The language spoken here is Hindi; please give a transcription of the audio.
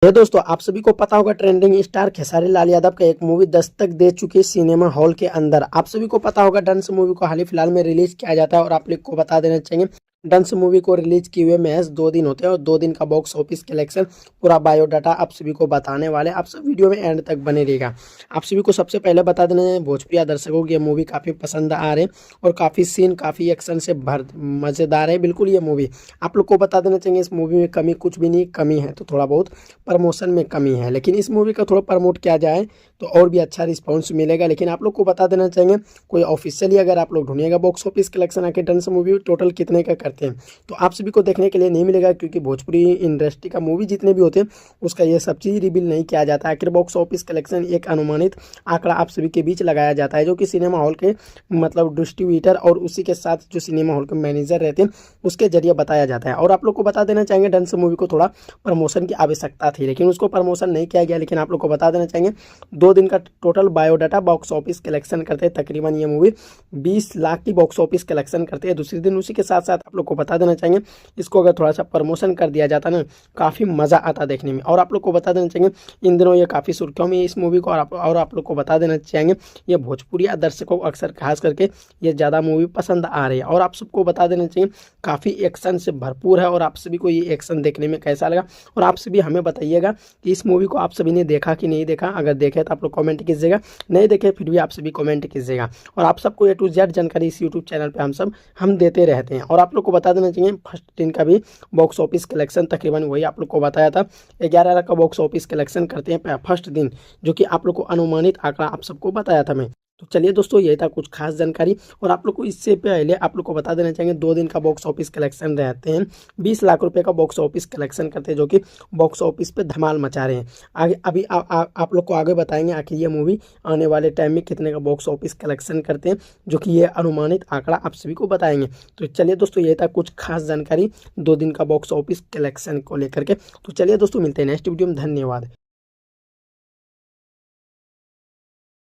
ये दोस्तों आप सभी को पता होगा ट्रेंडिंग स्टार खेसारी लाल यादव का एक मूवी दस्तक दे चुकी है सिनेमा हॉल के अंदर। आप सभी को पता होगा डंस मूवी को हाल ही फिलहाल में रिलीज किया जाता है और आप लोग को बता देना चाहिए डंस मूवी को रिलीज किए हुए महज 2 दिन होते हैं और 2 दिन का बॉक्स ऑफिस कलेक्शन पूरा बायोडाटा आप सभी को बताने वाले। आप सब वीडियो में एंड तक बने रहेगा। आप सभी को सबसे पहले बता देना है भोजपुरी दर्शकों की ये मूवी काफ़ी पसंद आ रहे हैं और काफ़ी सीन काफ़ी एक्शन से भर मज़ेदार है। बिल्कुल ये मूवी आप लोग को बता देना चाहिए इस मूवी में कमी कुछ भी नहीं, कमी है तो थोड़ा बहुत प्रमोशन में कमी है, लेकिन इस मूवी का थोड़ा प्रमोट किया जाए तो और भी अच्छा रिस्पॉन्स मिलेगा। लेकिन आप लोग को बता देना चाहिए कोई ऑफिशियली अगर आप लोग ढूंढिएगा बॉक्स ऑफिस कलेक्शन आके डंस मूवी टोटल कितने का करते हैं तो आप सभी को देखने के लिए नहीं मिलेगा, क्योंकि भोजपुरी इंडस्ट्री का मूवी जितने भी होते हैं उसका ये सब चीज़ रिवील नहीं किया जाता है। आखिर बॉक्स ऑफिस कलेक्शन एक अनुमानित आंकड़ा आप सभी के बीच लगाया जाता है, जो कि सिनेमा हॉल के मतलब डिस्ट्रीब्यूटर और उसी के साथ जो सिनेमा हॉल के मैनेजर रहते हैं उसके जरिए बताया जाता है। और आप लोग को बता देना चाहेंगे डंस मूवी को थोड़ा प्रमोशन की आवश्यकता थी, लेकिन उसको प्रमोशन नहीं किया गया। लेकिन आप लोग को बता देना चाहेंगे 2 दिन का total biodata box office collection करते हैं। तकरीबन ये मूवी 20 लाख की बॉक्स ऑफिस कलेक्शन करते हैं दूसरे दिन। उसी के साथ साथ आप लोग को बता देना चाहिए इसको अगर थोड़ा सा प्रमोशन कर दिया जाता ना काफ़ी मज़ा आता देखने में। और आप लोग को बता देना चाहिए इन दिनों ये काफ़ी सुर्खियों में इस मूवी को। और आप लोग को बता देना चाहेंगे ये भोजपुरी दर्शकों को अक्सर खास करके ये ज़्यादा मूवी पसंद आ रही है। और आप सबको बता देना चाहिए काफ़ी एक्शन से भरपूर है। और आप सभी को ये एक्शन देखने में कैसा लगा और आप सभी हमें बताइएगा कि इस मूवी को आप सभी ने देखा कि नहीं देखा। अगर देखे तो आप लोग कमेंट कीजिएगा, नहीं देखे फिर भी आप सभी कमेंट कीजिएगा। और आप सबको A to Z जानकारी इस यूट्यूब चैनल पे हम देते रहते हैं। और आप लोग को बता देना चाहिए फर्स्ट दिन का भी बॉक्स ऑफिस कलेक्शन तकरीबन वही आप लोग को बताया था 11 लाख का बॉक्स ऑफिस कलेक्शन करते हैं फर्स्ट दिन, जो कि आप लोग को अनुमानित आंकड़ा आप सबको बताया था मैं। तो चलिए दोस्तों यही था कुछ खास जानकारी। और आप लोग को इससे पहले आप लोग को बता देना चाहेंगे 2 दिन का बॉक्स ऑफिस कलेक्शन रहते हैं 20 लाख रुपए का बॉक्स ऑफिस कलेक्शन करते हैं, जो कि बॉक्स ऑफिस पे धमाल मचा रहे हैं। आगे अभी आप लोग को आगे बताएंगे आखिर ये मूवी आने वाले टाइम में कितने का बॉक्स ऑफिस कलेक्शन करते हैं, जो कि ये अनुमानित आंकड़ा आप सभी को बताएंगे। तो चलिए दोस्तों यही था कुछ खास जानकारी 2 दिन का बॉक्स ऑफिस कलेक्शन को लेकर के। तो चलिए दोस्तों मिलते हैं नेक्स्ट वीडियो में। धन्यवाद।